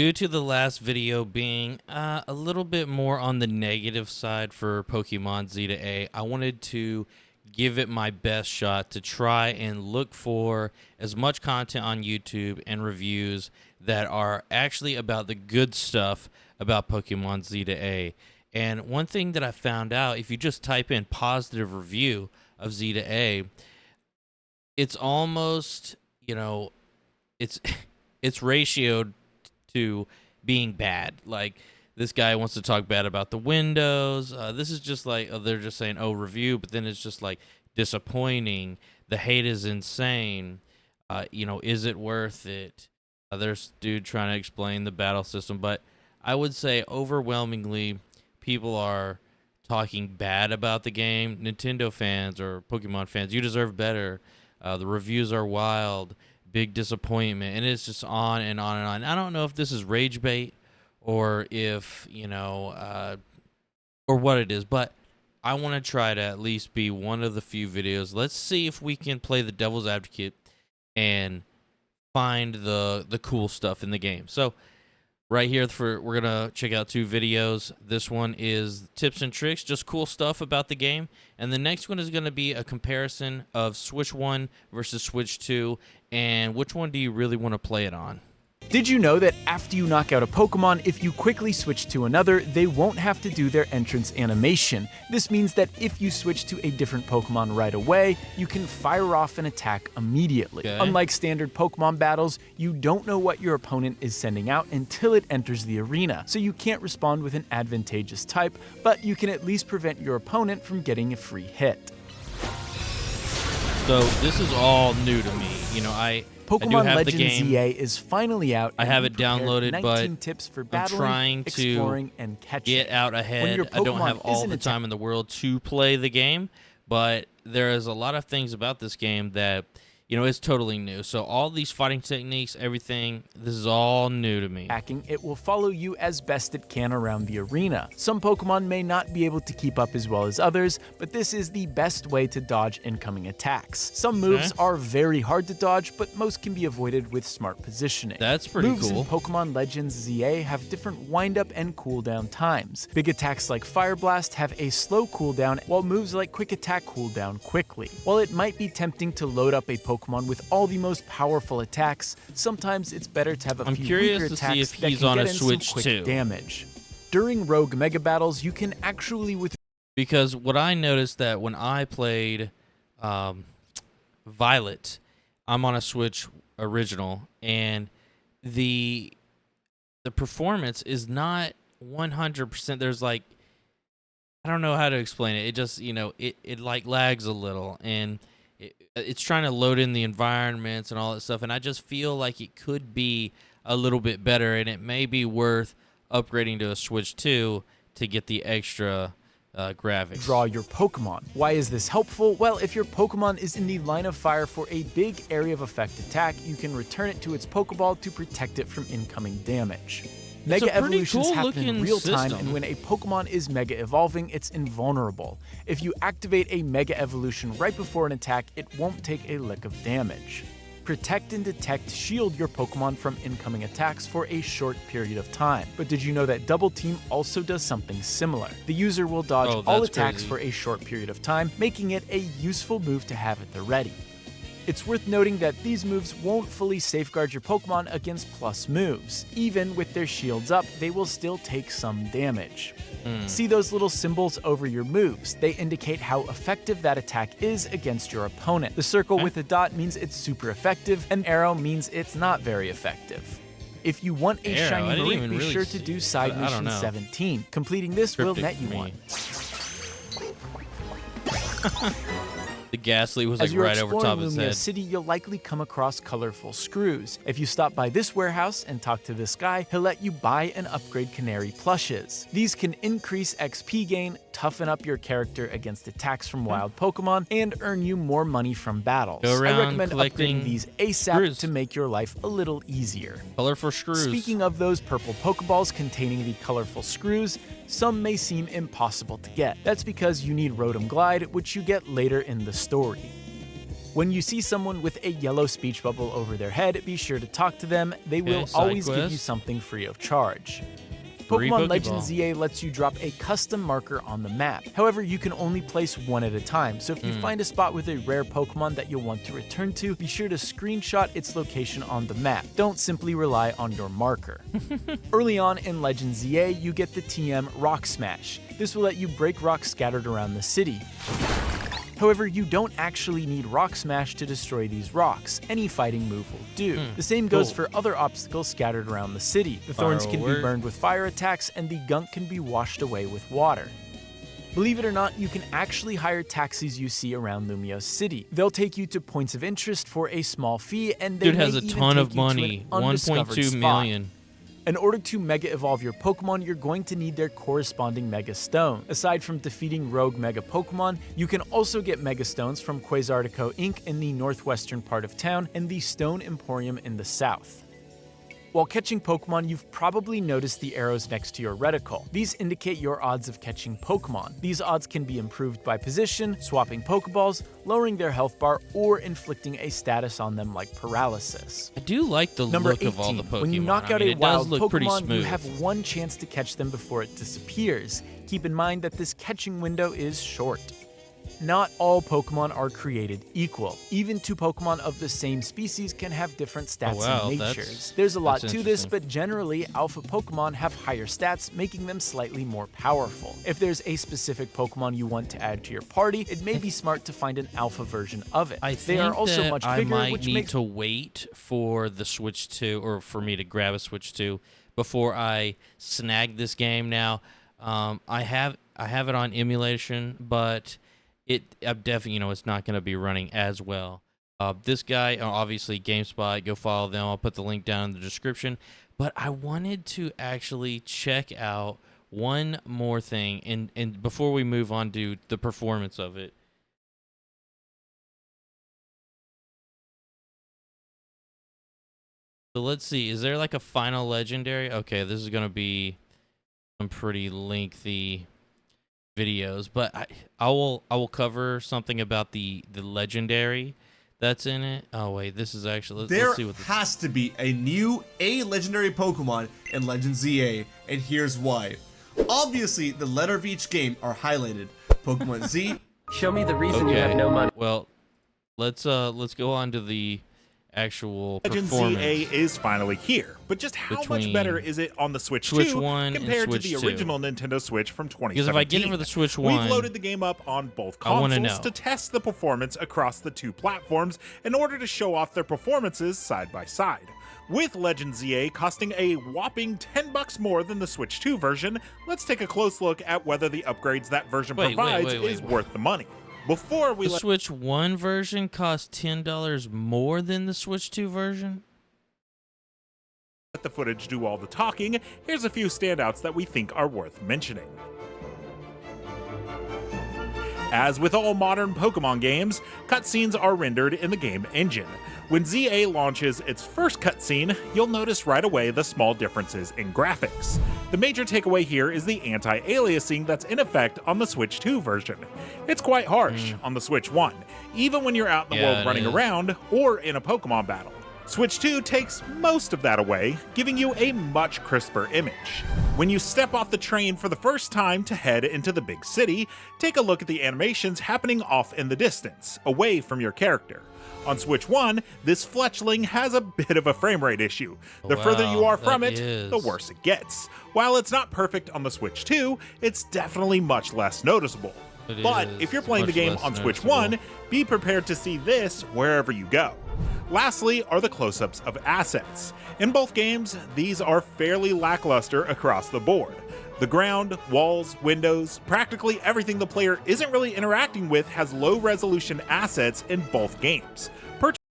Due to the last video being a little bit more on the negative side for Pokemon Z to A, I wanted to give it my best shot to try and look for as much content on YouTube and reviews that are actually about the good stuff about Pokemon Z to A. And one thing that I found out, if you just type in positive review of Z to A, it's almost, it's it's ratioed to being bad. Like, this guy wants to talk bad about the windows. This is just like, they're just saying, oh, review, but then it's just like disappointing. The hate is insane. Is it worth it? There's dude trying to explain the battle system, but I would say overwhelmingly people are talking bad about the game. Nintendo fans or Pokemon fans, you deserve better. The reviews are wild. Big disappointment, and it's just on and on and on. I don't know if this is rage bait or if, or what it is, but I want to try to at least be one of the few videos. Let's see if we can play the devil's advocate and find the cool stuff in the game. So right here, we're gonna check out two videos. This one is tips and tricks, just cool stuff about the game, and the next one is gonna be a comparison of Switch 1 versus Switch 2, and which one do you really want to play it on. Did you know that after you knock out a Pokemon, if you quickly switch to another, they won't have to do their entrance animation? This means that if you switch to a different Pokemon right away, you can fire off an attack immediately. Okay. Unlike standard Pokemon battles, you don't know what your opponent is sending out until it enters the arena, so you can't respond with an advantageous type, but you can at least prevent your opponent from getting a free hit. So this is all new to me. Pokemon I do have the Legends game. ZA is finally out. I have we it prepared downloaded, 19 but tips for I'm battling, trying exploring, to and catching. get out When ahead. your I don't Pokemon have all isn't the time in the world to play the game, but there is a lot of things about this game that, it's totally new. So all these fighting techniques, everything, this is all new to me. Attacking, it will follow you as best it can around the arena. Some Pokemon may not be able to keep up as well as others, but this is the best way to dodge incoming attacks. Some moves are very hard to dodge, but most can be avoided with smart positioning. That's pretty Moves cool. in Pokemon Legends ZA have different wind-up and cooldown times. Big attacks like Fire Blast have a slow cooldown, while moves like Quick Attack cooldown quickly. While it might be tempting to load up a Pokemon with all the most powerful attacks, sometimes it's better to have a few weaker attacks if that he's can on get a in Switch some quick too. damage. During Rogue Mega Battles, you can actually Because what I noticed that when I played Violet, I'm on a Switch original, and the performance is not 100%. There's like, I don't know how to explain it. It just, it like lags a little, and it's trying to load in the environments and all that stuff, and I just feel like it could be a little bit better, and it may be worth upgrading to a Switch 2 to get the extra graphics. draw your Pokemon. Why is this helpful? Well, if your Pokemon is in the line of fire for a big area of effect attack, you can return it to its Pokeball to protect it from incoming damage. It's Mega a pretty evolutions happen in cool-looking real time, system. and when a Pokemon is Mega evolving, it's invulnerable. If you activate a Mega evolution right before an attack, it won't take a lick of damage. Protect and Detect shield your Pokemon from incoming attacks for a short period of time. But did you know that Double Team also does something similar? The user will dodge all attacks for a short period of time, making it a useful move to have at the ready. It's worth noting that these moves won't fully safeguard your Pokemon against plus moves. Even with their shields up, they will still take some damage. See those little symbols over your moves. They indicate how effective that attack is against your opponent. The circle with a dot means it's super effective, and arrow means it's not very effective. If you want a shiny Mareep, be sure to do side mission 17. Completing this will net you one. The Ghastly was As like you're right over top exploring of his Lumia head. City, you'll likely come across colorful screws. If you stop by this warehouse and talk to this guy, he'll let you buy and upgrade Canary plushes. These can increase XP gain, toughen up your character against attacks from wild Pokemon, and earn you more money from battles. Go I around recommend collecting upgrading these ASAP screws. to make your life a little easier. Colorful screws. Speaking of those purple Pokeballs containing the colorful screws, some may seem impossible to get. That's because you need Rotom Glide, which you get later in the story. When you see someone with a yellow speech bubble over their head, be sure to talk to them. They will side always give quest. you something free of charge. Free Pokemon Pokeball. Legends ZA lets you drop a custom marker on the map. However, you can only place one at a time, so if you find a spot with a rare Pokemon that you'll want to return to, be sure to screenshot its location on the map. Don't simply rely on your marker. Early on in Legends ZA, you get the TM Rock Smash. This will let you break rocks scattered around the city. However, you don't actually need Rock Smash to destroy these rocks. Any fighting move will do. The same goes for other obstacles scattered around the city. The thorns can be Firework. burned with fire attacks, and the gunk can be washed away with water. Believe it or not, you can actually hire taxis you see around Lumiose City. They'll take you to points of interest for a small fee, and they Dude may has a even ton take of you to an money. undiscovered 1.2 spot. million. In order to Mega Evolve your Pokemon, you're going to need their corresponding Mega Stone. Aside from defeating rogue Mega Pokemon, you can also get Mega Stones from Quasartico Inc. in the northwestern part of town and the Stone Emporium in the south. While catching Pokemon, you've probably noticed the arrows next to your reticle. These indicate your odds of catching Pokemon. These odds can be improved by position, swapping Pokeballs, lowering their health bar, or inflicting a status on them like paralysis. I do like the Number look 18. of all the Pokemon. When you knock I out mean, a it does wild look pretty Pokemon, you smooth. have one chance to catch them before it disappears. Keep in mind that this catching window is short. Not all Pokemon are created equal. Even two Pokemon of the same species can have different stats wow, and that's- natures. There's a lot that's to this, interesting. but generally, alpha Pokemon have higher stats, making them slightly more powerful. If there's a specific Pokemon you want to add to your party, it may be smart to find an alpha version of it. I They think are also that much I bigger, might which need makes to wait for the Switch 2, or for me to grab a Switch 2 before I snag this game. Now, I have it on emulation, but I'm definitely, it's not going to be running as well. This guy, obviously GameSpot, go follow them. I'll put the link down in the description. But I wanted to actually check out one more thing, and before we move on to the performance of it. So let's see, is there like a final legendary? Okay, this is going to be some pretty lengthy videos, but I will cover something about the legendary that's in it. Oh wait, this is actually let's see what this has to be a new legendary Pokemon in Legends ZA, and here's why. Obviously, the letter of each game are highlighted. Pokemon Z. Show me the reason you have Okay. no money. Well, let's go on to the actual Legends performance. ZA is finally here, but just how much Between better is it on the Switch, Switch 2 1 and compared Switch to the 2? original Nintendo Switch from 2017? Because if I get it for the Switch 1, we've loaded the game up on both I wanna consoles know. to test the performance across the two platforms in order to show off their performances side by side. With Legends ZA costing a whopping $10 more than the Switch 2 version, let's take a close look at whether the upgrades that version Wait, provides wait. is worth the money. Before we the let Switch 1 version costs $10 more than the Switch 2 version. the footage do all the talking, here's a few standouts that we think are worth mentioning. As with all modern Pokemon games, cutscenes are rendered in the game engine. When ZA launches its first cutscene, you'll notice right away the small differences in graphics. The major takeaway here is the anti-aliasing that's in effect on the Switch 2 version. It's quite harsh on the Switch 1, even when you're out in the Yeah, world it running is. around or in a Pokemon battle. Switch 2 takes most of that away, giving you a much crisper image. When you step off the train for the first time to head into the big city, take a look at the animations happening off in the distance, away from your character. On Switch 1, this fletchling has a bit of a frame rate issue. The further you Wow, are from that it, is. the worse it gets. While it's not perfect on the Switch 2, it's definitely much less noticeable. It But is if you're playing the much game less on Switch noticeable. 1, be prepared to see this wherever you go. Lastly are the close-ups of assets. In both games, these are fairly lackluster across the board. The ground, walls, windows, practically everything the player isn't really interacting with has low-resolution assets in both games.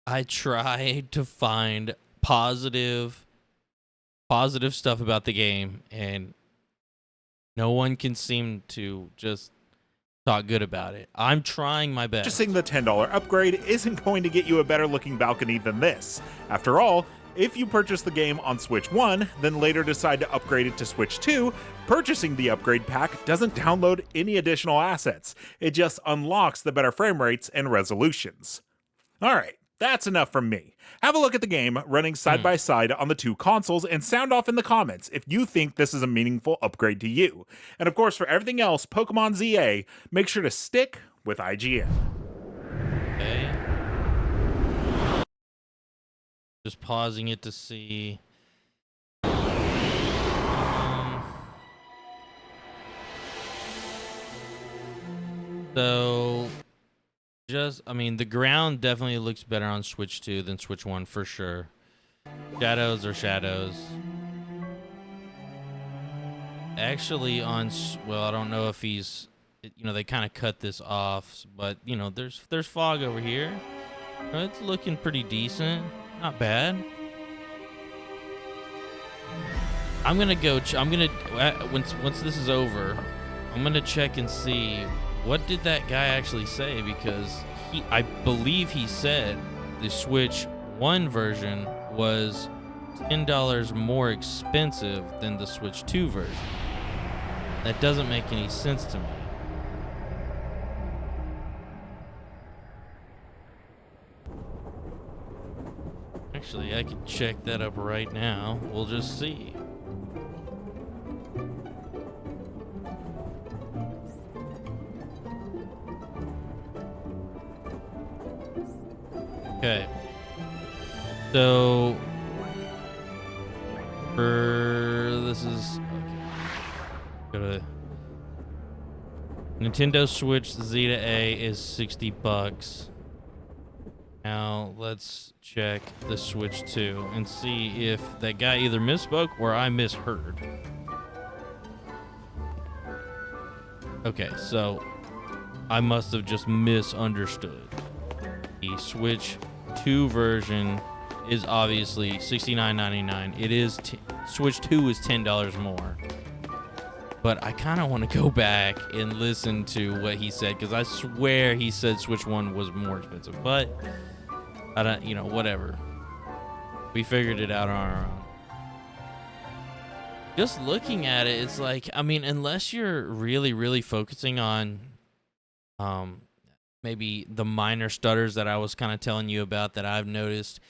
I tried to find positive stuff about the game, and no one can seem to just talk good about it. I'm trying my best. Purchasing the $10 upgrade isn't going to get you a better looking balcony than this. After all, if you purchase the game on Switch 1, then later decide to upgrade it to Switch 2, purchasing the upgrade pack doesn't download any additional assets. It just unlocks the better frame rates and resolutions. All right, that's enough from me. Have a look at the game running side by side on the two consoles and sound off in the comments if you think this is a meaningful upgrade to you. And of course, for everything else Pokemon ZA, make sure to stick with IGN. Okay. Just pausing it to see. So, I mean, the ground definitely looks better on Switch 2 than Switch 1 for sure. Shadows are shadows. Actually, well, I don't know if they kind of cut this off, but there's fog over here. It's looking pretty decent, not bad. I'm gonna go. Once this is over, I'm gonna check and see what did that guy actually say, because I believe he said the Switch 1 version was $10 more expensive than the Switch 2 version. That doesn't make any sense to me. Actually, I could check that up right now. We'll just see. Okay. So this is go to Nintendo Switch Zeta A is $60. Now let's check the Switch 2 and see if that guy either misspoke or I misheard. Okay, so I must have just misunderstood. The Switch 2 version is obviously $69.99. It is Switch 2 is $10 more. But I kind of want to go back and listen to what he said, because I swear he said Switch 1 was more expensive. But I don't, whatever. We figured it out on our own. Just looking at it, it's like, I mean, unless you're really, really focusing on maybe the minor stutters that I was kind of telling you about that I've noticed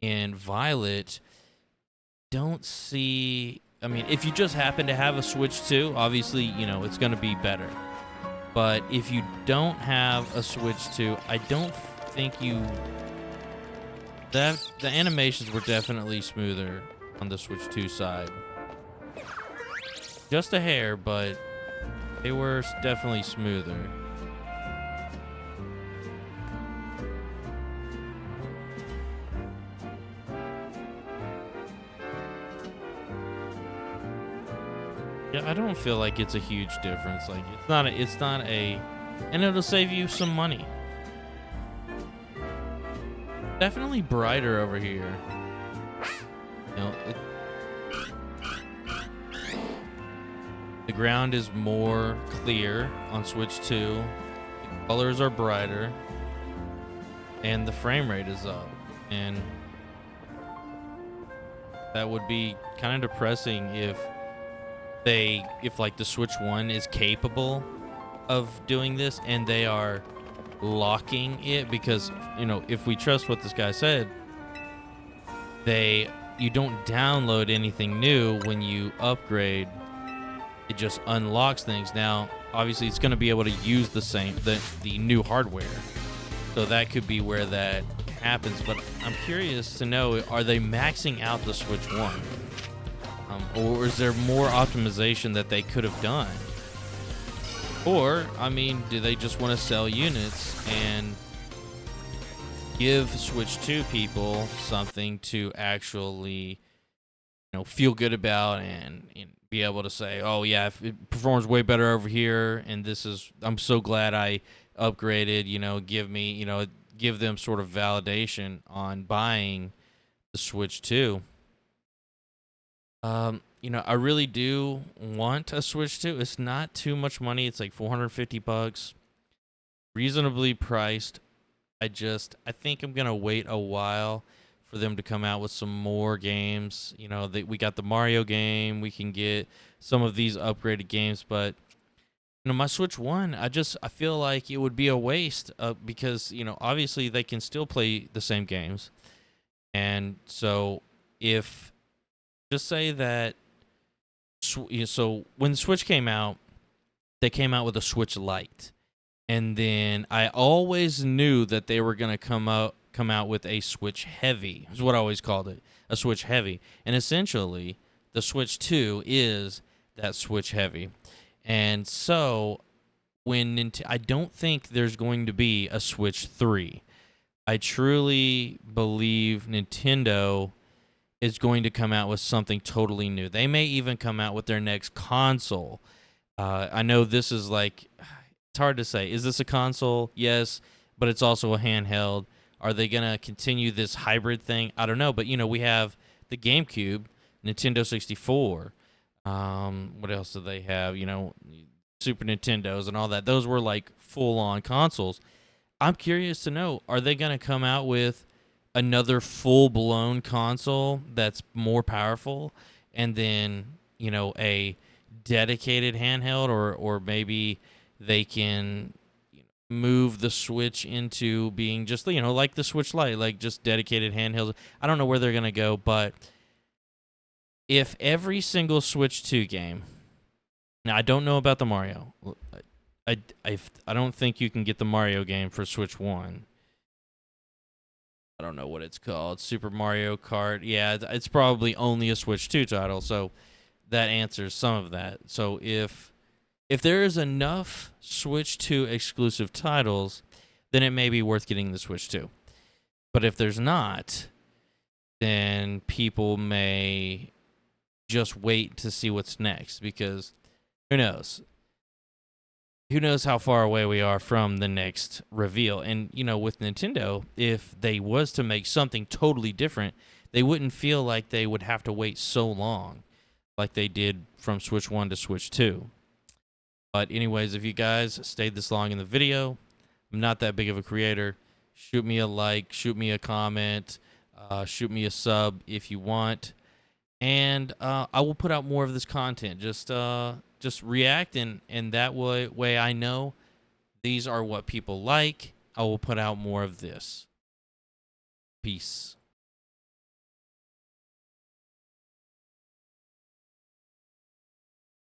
in Violet, don't see. I mean, if you just happen to have a Switch 2, obviously, it's going to be better. But if you don't have a Switch 2, I don't think the animations were definitely smoother on the Switch 2 side. Just a hair, but they were definitely smoother. Yeah, I don't feel like it's a huge difference. Like it's not a, and it'll save you some money. Definitely brighter over here. The ground is more clear on Switch 2. The colors are brighter, and the frame rate is up. And that would be kind of depressing if like the Switch 1 is capable of doing this and they are locking it, because if we trust what this guy said, you don't download anything new when you upgrade. It just unlocks things. Now obviously it's going to be able to use the new hardware, so that could be where that happens. But I'm curious to know, are they maxing out the Switch 1? Or is there more optimization that they could have done? Or, I mean, do they just want to sell units and give Switch 2 people something to actually, feel good about and be able to say, oh yeah, it performs way better over here, and I'm so glad I upgraded, give them sort of validation on buying the Switch 2. I really do want a Switch 2. It's not too much money. It's like $450, reasonably priced. I think I'm gonna wait a while for them to come out with some more games. We got the Mario game. We can get some of these upgraded games, but my Switch 1, I feel like it would be a waste because, obviously they can still play the same games. And so if just say that so when the Switch came out, they came out with a Switch Lite. And then I always knew that they were going to come out with a Switch Heavy. Is what I always called it, a Switch Heavy. And essentially, the Switch 2 is that Switch Heavy. And so I don't think there's going to be a Switch 3. I truly believe Nintendo is going to come out with something totally new. They may even come out with their next console. I know this is like, it's hard to say. Is this a console? Yes, but it's also a handheld. Are they going to continue this hybrid thing? I don't know. But, we have the GameCube, Nintendo 64. What else do they have? Super Nintendos and all that. Those were like full-on consoles. I'm curious to know, are they going to come out with another full-blown console that's more powerful, and then, a dedicated handheld, or maybe they can move the Switch into being just, like the Switch Lite, like just dedicated handhelds. I don't know where they're going to go, but if every single Switch 2 game, now I don't know about the Mario. I don't think you can get the Mario game for Switch 1. I don't know what it's called. Super Mario Kart. Yeah, it's probably only a Switch 2 title, so that answers some of that. So if there is enough Switch 2 exclusive titles, then it may be worth getting the Switch 2. But if there's not, then people may just wait to see what's next, because who knows? Who knows how far away we are from the next reveal? And, with Nintendo, if they was to make something totally different, they wouldn't feel like they would have to wait so long like they did from Switch 1 to Switch 2. But anyways, if you guys stayed this long in the video, I'm not that big of a creator. Shoot me a like, shoot me a comment, shoot me a sub if you want. And I will put out more of this content. Just react, and that way I know these are what people like. I will put out more of this. Peace.